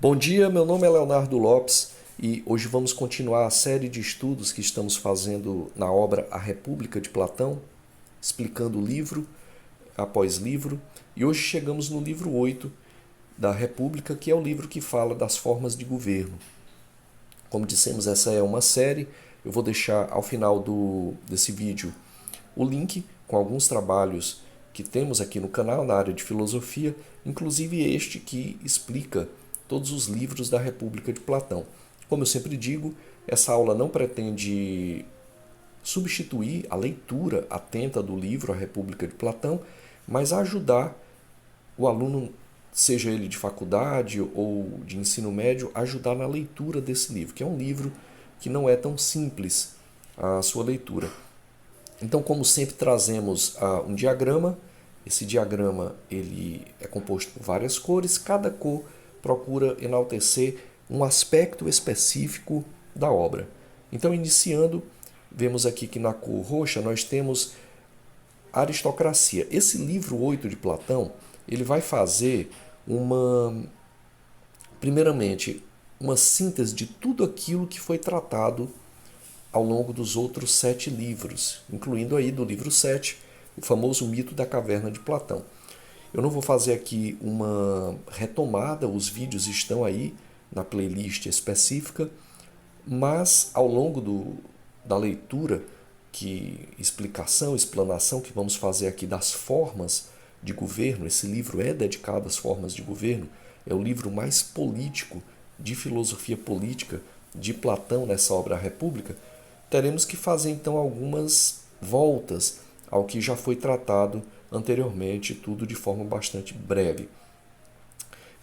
Bom dia, meu nome é Leonardo Lopes e hoje vamos continuar a série de estudos que estamos fazendo na obra A República de Platão, explicando livro após livro, e hoje chegamos no livro 8 da República, que é o livro que fala das formas de governo. Como dissemos, essa é uma série, eu vou deixar ao final desse vídeo o link com alguns trabalhos que temos aqui no canal na área de filosofia, inclusive este que explica todos os livros da República de Platão. Como eu sempre digo, essa aula não pretende substituir a leitura atenta do livro A República de Platão, mas ajudar o aluno, seja ele de faculdade ou de ensino médio, a ajudar na leitura desse livro, que é um livro que não é tão simples a sua leitura. Então, como sempre, trazemos um diagrama. Esse diagrama ele é composto por várias cores. Cada cor procura enaltecer um aspecto específico da obra. Então, iniciando, vemos aqui que na cor roxa nós temos aristocracia. Esse livro 8 de Platão, ele vai fazer primeiramente, uma síntese de tudo aquilo que foi tratado ao longo dos outros 7 livros, incluindo aí do livro 7, o famoso mito da caverna de Platão. Eu não vou fazer aqui uma retomada, os vídeos estão aí na playlist específica, mas ao longo da leitura, explanação que vamos fazer aqui das formas de governo, esse livro é dedicado às formas de governo, é o livro mais político de filosofia política de Platão nessa obra A República. Teremos que fazer então algumas voltas ao que já foi tratado anteriormente, tudo de forma bastante breve.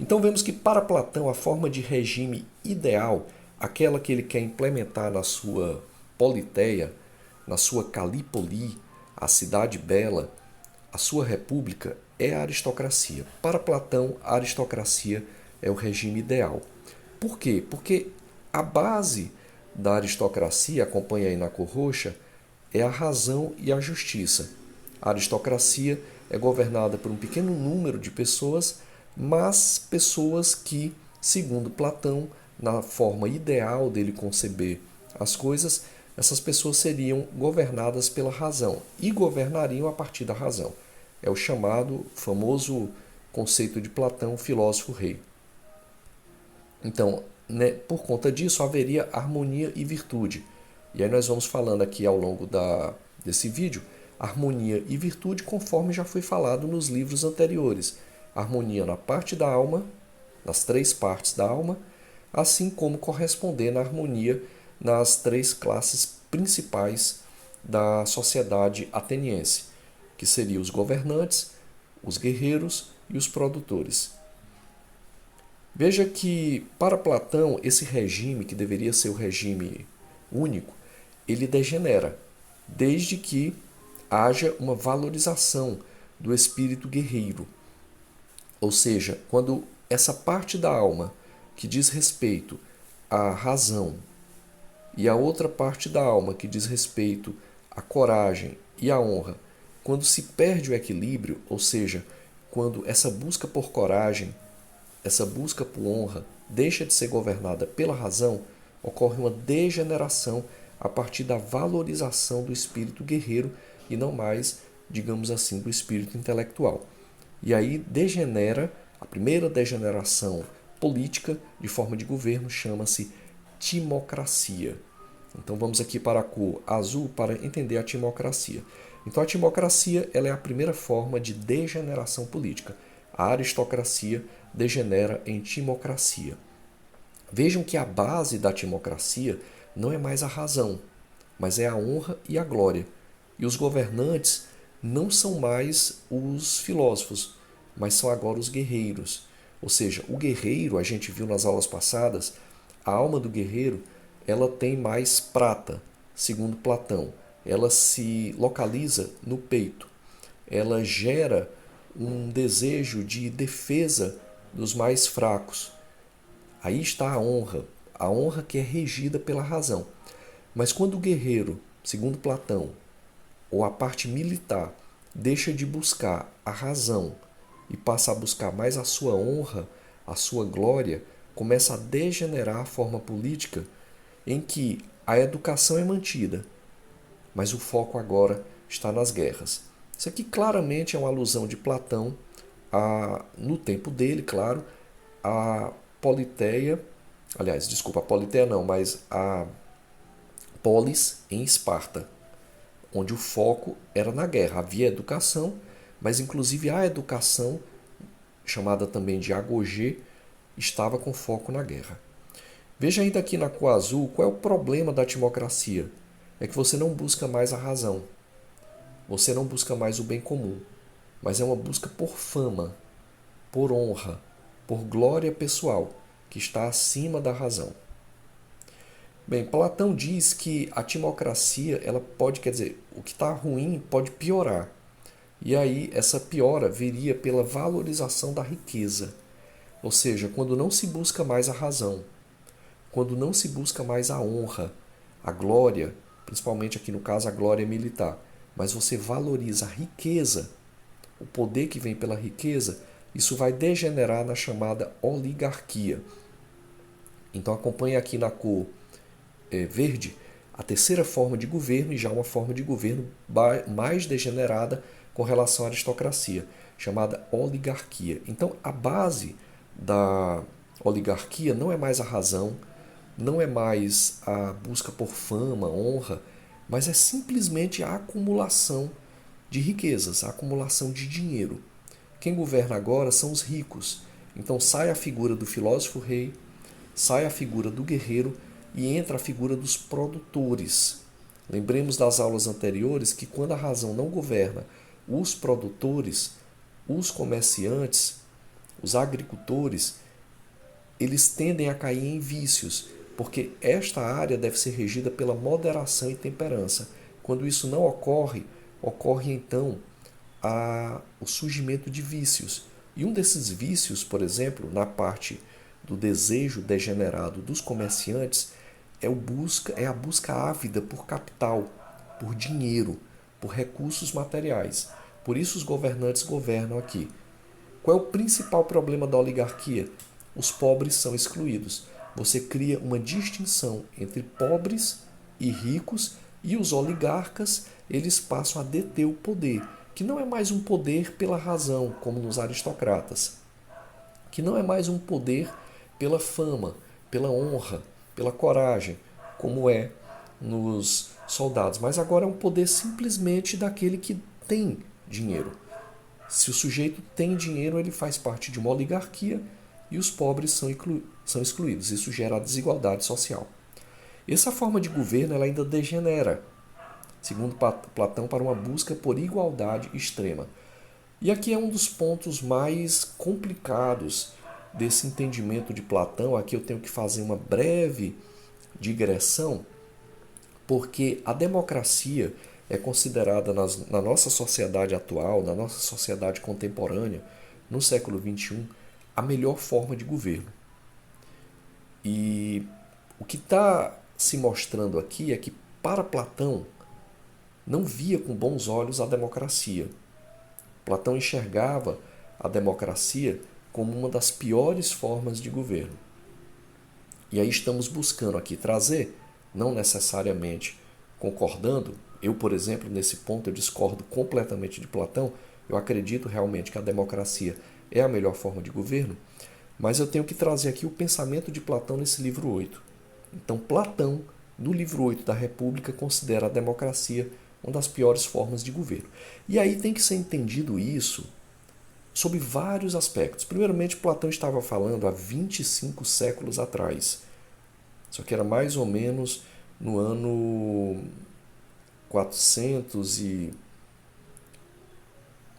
Então vemos que para Platão a forma de regime ideal, aquela que ele quer implementar na sua Politeia, na sua Calípoli, a cidade bela, a sua república, é a aristocracia. Para Platão, a aristocracia é o regime ideal. Por quê? Porque a base da aristocracia, acompanha aí na cor roxa, é a razão e a justiça. A aristocracia é governada por um pequeno número de pessoas, mas pessoas que, segundo Platão, na forma ideal dele conceber as coisas, essas pessoas seriam governadas pela razão e governariam a partir da razão. É o chamado famoso conceito de Platão, filósofo-rei. Então, por conta disso, haveria harmonia e virtude. E aí nós vamos falando aqui ao longo desse vídeo, harmonia e virtude conforme já foi falado nos livros anteriores. Harmonia na parte da alma, nas 3 partes da alma, assim como correspondendo à harmonia nas 3 classes principais da sociedade ateniense, que seriam os governantes, os guerreiros e os produtores. Veja que, para Platão, esse regime, que deveria ser o regime único, ele degenera, desde que haja uma valorização do espírito guerreiro. Ou seja, quando essa parte da alma que diz respeito à razão e a outra parte da alma que diz respeito à coragem e à honra, quando se perde o equilíbrio, ou seja, quando essa busca por coragem, essa busca por honra deixa de ser governada pela razão, ocorre uma degeneração a partir da valorização do espírito guerreiro e não mais, digamos assim, do espírito intelectual. E aí degenera, a primeira degeneração política de forma de governo chama-se timocracia. Então vamos aqui para a cor azul para entender a timocracia. Então a timocracia ela é a primeira forma de degeneração política. A aristocracia degenera em timocracia. Vejam que a base da timocracia não é mais a razão, mas é a honra e a glória. E os governantes não são mais os filósofos, mas são agora os guerreiros. Ou seja, o guerreiro, a gente viu nas aulas passadas, a alma do guerreiro ela tem mais prata, segundo Platão. Ela se localiza no peito. Ela gera um desejo de defesa dos mais fracos. Aí está a honra que é regida pela razão. Mas quando o guerreiro, segundo Platão, ou a parte militar, deixa de buscar a razão e passa a buscar mais a sua honra, a sua glória, começa a degenerar a forma política em que a educação é mantida, mas o foco agora está nas guerras. Isso aqui claramente é uma alusão de Platão, no tempo dele, claro, a Politeia, aliás, desculpa, a Politeia não, mas a Polis em Esparta, onde o foco era na guerra. Havia educação, mas inclusive a educação, chamada também de agogê, estava com foco na guerra. Veja ainda aqui na cor azul qual é o problema da timocracia. É que você não busca mais a razão. Você não busca mais o bem comum, mas é uma busca por fama, por honra, por glória pessoal, que está acima da razão. Bem, Platão diz que a timocracia, ela pode, quer dizer, o que está ruim pode piorar. E aí essa piora viria pela valorização da riqueza. Ou seja, quando não se busca mais a razão, quando não se busca mais a honra, a glória, principalmente aqui no caso a glória militar, mas você valoriza a riqueza, o poder que vem pela riqueza, isso vai degenerar na chamada oligarquia. Então acompanhe aqui na cor verde a terceira forma de governo, e já uma forma de governo mais degenerada com relação à aristocracia, chamada oligarquia. Então a base da oligarquia não é mais a razão, não é mais a busca por fama, honra, mas é simplesmente a acumulação de riquezas, a acumulação de dinheiro. Quem governa agora são os ricos. Então sai a figura do filósofo rei, sai a figura do guerreiro e entra a figura dos produtores. Lembremos das aulas anteriores que quando a razão não governa, os produtores, os comerciantes, os agricultores, eles tendem a cair em vícios, porque esta área deve ser regida pela moderação e temperança. Quando isso não ocorre, ocorre então o surgimento de vícios. E um desses vícios, por exemplo, na parte do desejo degenerado dos comerciantes, é a busca ávida por capital, por dinheiro, por recursos materiais. Por isso os governantes governam aqui. Qual é o principal problema da oligarquia? Os pobres são excluídos. Você cria uma distinção entre pobres e ricos, e os oligarcas, eles passam a deter o poder, que não é mais um poder pela razão, como nos aristocratas, que não é mais um poder pela fama, pela honra, pela coragem, como é nos soldados, mas agora é um poder simplesmente daquele que tem dinheiro. Se o sujeito tem dinheiro, ele faz parte de uma oligarquia e os pobres são excluídos. Isso gera desigualdade social. Essa forma de governo ela ainda degenera, segundo Platão, para uma busca por igualdade extrema. E aqui é um dos pontos mais complicados desse entendimento de Platão. Aqui eu tenho que fazer uma breve digressão, porque a democracia é considerada na nossa sociedade atual, na nossa sociedade contemporânea, no século XXI, a melhor forma de governo. E o que está se mostrando aqui é que, para Platão, não via com bons olhos a democracia. Platão enxergava a democracia como uma das piores formas de governo. E aí estamos buscando aqui trazer, não necessariamente concordando, eu, por exemplo, nesse ponto eu discordo completamente de Platão, eu acredito realmente que a democracia é a melhor forma de governo, mas eu tenho que trazer aqui o pensamento de Platão nesse livro 8. Então, Platão, no livro 8 da República, considera a democracia uma das piores formas de governo. E aí tem que ser entendido isso sob vários aspectos. Primeiramente, Platão estava falando há 25 séculos atrás. Isso aqui era mais ou menos no ano 400 e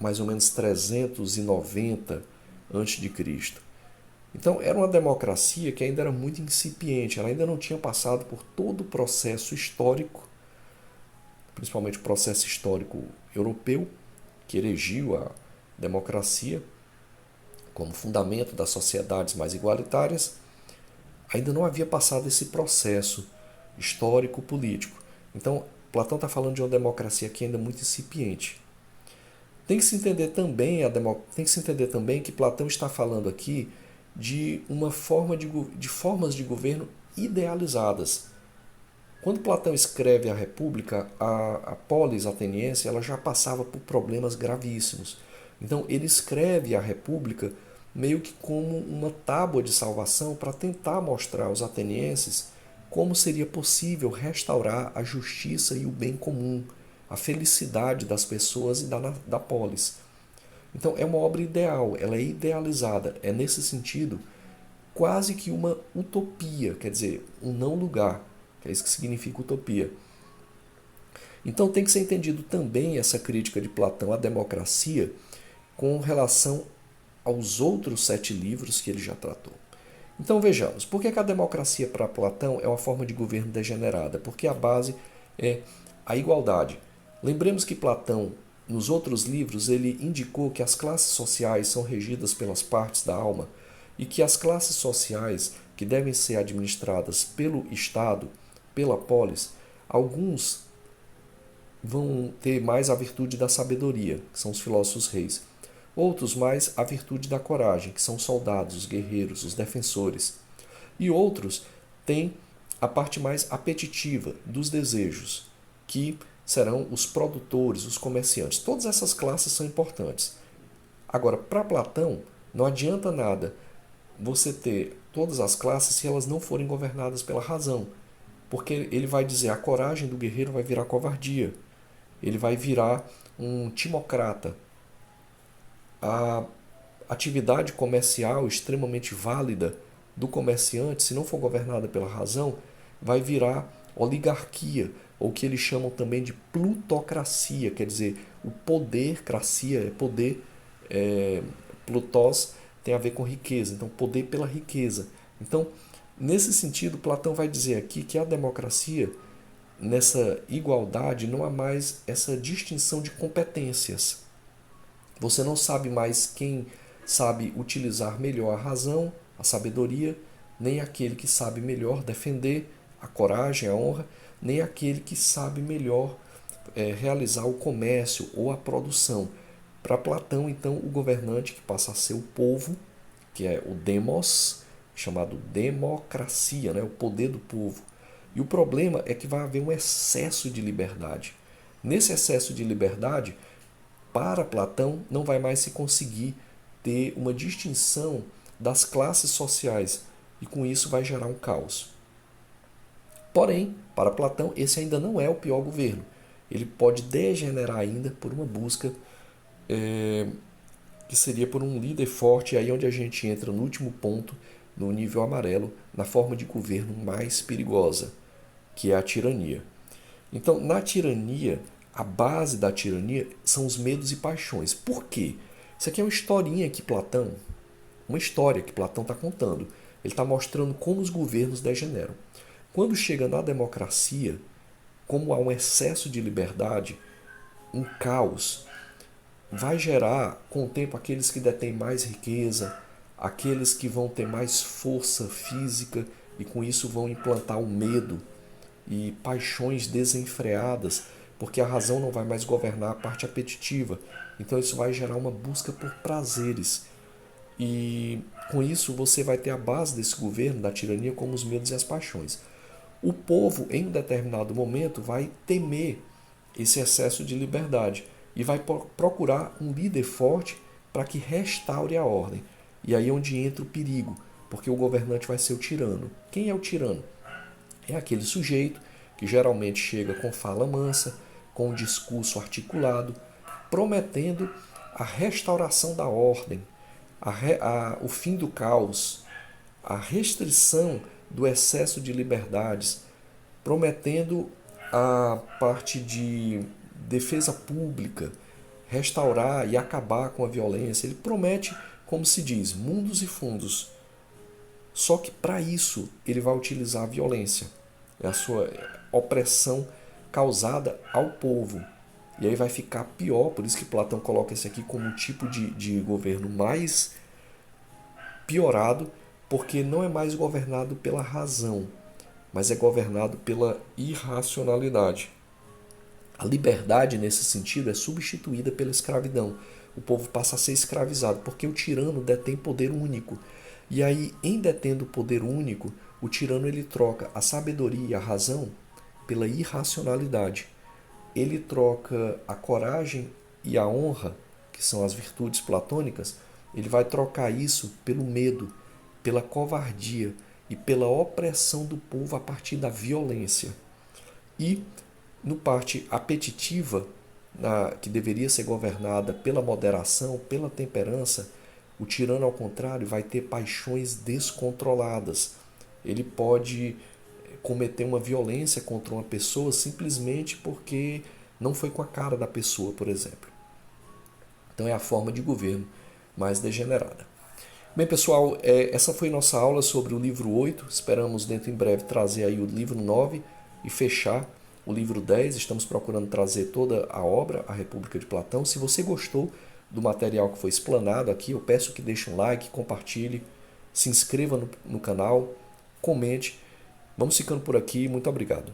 mais ou menos 390 a.C. Então, era uma democracia que ainda era muito incipiente, ela ainda não tinha passado por todo o processo histórico, principalmente o processo histórico europeu, que erigiu a democracia como fundamento das sociedades mais igualitárias, ainda não havia passado esse processo histórico-político. Então, Platão está falando de uma democracia que ainda é muito incipiente. Tem que se entender também que Platão está falando aqui de uma forma de formas de governo idealizadas. Quando Platão escreve a República, a polis ateniense ela já passava por problemas gravíssimos. Então ele escreve a República meio que como uma tábua de salvação para tentar mostrar aos atenienses como seria possível restaurar a justiça e o bem comum, a felicidade das pessoas e da polis. Então é uma obra ideal, ela é idealizada, é nesse sentido quase que uma utopia, quer dizer, um não lugar, que é isso que significa utopia. Então tem que ser entendido também essa crítica de Platão à democracia com relação aos outros 7 livros que ele já tratou. Então vejamos, por que a democracia para Platão é uma forma de governo degenerada? Porque a base é a igualdade. Lembremos que Platão, nos outros livros, ele indicou que as classes sociais são regidas pelas partes da alma e que as classes sociais que devem ser administradas pelo Estado, pela polis, alguns vão ter mais a virtude da sabedoria, que são os filósofos reis. Outros mais a virtude da coragem, que são os soldados, os guerreiros, os defensores. E outros têm a parte mais apetitiva dos desejos, que serão os produtores, os comerciantes. Todas essas classes são importantes. Agora, para Platão, não adianta nada você ter todas as classes se elas não forem governadas pela razão. Porque ele vai dizer a coragem do guerreiro vai virar covardia. Ele vai virar um timocrata. A atividade comercial extremamente válida do comerciante, se não for governada pela razão, vai virar oligarquia, ou que eles chamam também de plutocracia, quer dizer, o poder, cracia é poder, plutós tem a ver com riqueza, então poder pela riqueza. Então, nesse sentido, Platão vai dizer aqui que a democracia, nessa igualdade, não há mais essa distinção de competências. Você não sabe mais quem sabe utilizar melhor a razão, a sabedoria, nem aquele que sabe melhor defender a coragem, a honra, nem aquele que sabe melhor realizar o comércio ou a produção. Para Platão, então, o governante que passa a ser o povo, que é o demos, chamado democracia, né? O poder do povo. E o problema é que vai haver um excesso de liberdade. Nesse excesso de liberdade, para Platão, não vai mais se conseguir ter uma distinção das classes sociais e com isso vai gerar um caos. Porém, para Platão, esse ainda não é o pior governo. Ele pode degenerar ainda por uma busca que seria por um líder forte, e aí onde a gente entra no último ponto, no nível amarelo, na forma de governo mais perigosa, que é a tirania. Então, na tirania, a base da tirania são os medos e paixões. Por quê? Isso aqui é uma historinha que Platão, uma história que Platão está contando. Ele está mostrando como os governos degeneram. Quando chega na democracia, como há um excesso de liberdade, um caos, vai gerar, com o tempo, aqueles que detêm mais riqueza, aqueles que vão ter mais força física e com isso vão implantar o medo e paixões desenfreadas, porque a razão não vai mais governar a parte apetitiva. Então isso vai gerar uma busca por prazeres. E com isso você vai ter a base desse governo, da tirania, como os medos e as paixões. O povo, em um determinado momento, vai temer esse excesso de liberdade e vai procurar um líder forte para que restaure a ordem. E aí é onde entra o perigo, porque o governante vai ser o tirano. Quem é o tirano? É aquele sujeito que geralmente chega com fala mansa, com um discurso articulado, prometendo a restauração da ordem, o fim do caos, a restrição do excesso de liberdades, prometendo a parte de defesa pública, restaurar e acabar com a violência. Ele promete, como se diz, mundos e fundos. Só que para isso ele vai utilizar a violência, é a sua opressão causada ao povo. E aí vai ficar pior, por isso que Platão coloca esse aqui como um tipo de governo mais piorado, porque não é mais governado pela razão, mas é governado pela irracionalidade. A liberdade, nesse sentido, é substituída pela escravidão. O povo passa a ser escravizado, porque o tirano detém poder único. E aí, em detendo o poder único, o tirano ele troca a sabedoria e a razão pela irracionalidade. Ele troca a coragem e a honra, que são as virtudes platônicas, ele vai trocar isso pelo medo, pela covardia e pela opressão do povo a partir da violência. E no parte apetitiva, que deveria ser governada pela moderação, pela temperança, o tirano, ao contrário, vai ter paixões descontroladas. Ele pode cometer uma violência contra uma pessoa simplesmente porque não foi com a cara da pessoa, por exemplo. Então é a forma de governo mais degenerada. Bem, pessoal, essa foi nossa aula sobre o livro 8. Esperamos dentro em breve trazer aí o livro 9 e fechar o livro 10. Estamos procurando trazer toda a obra, A República de Platão. Se você gostou do material que foi explanado aqui, eu peço que deixe um like, compartilhe, se inscreva no canal, comente. Vamos ficando por aqui. Muito obrigado.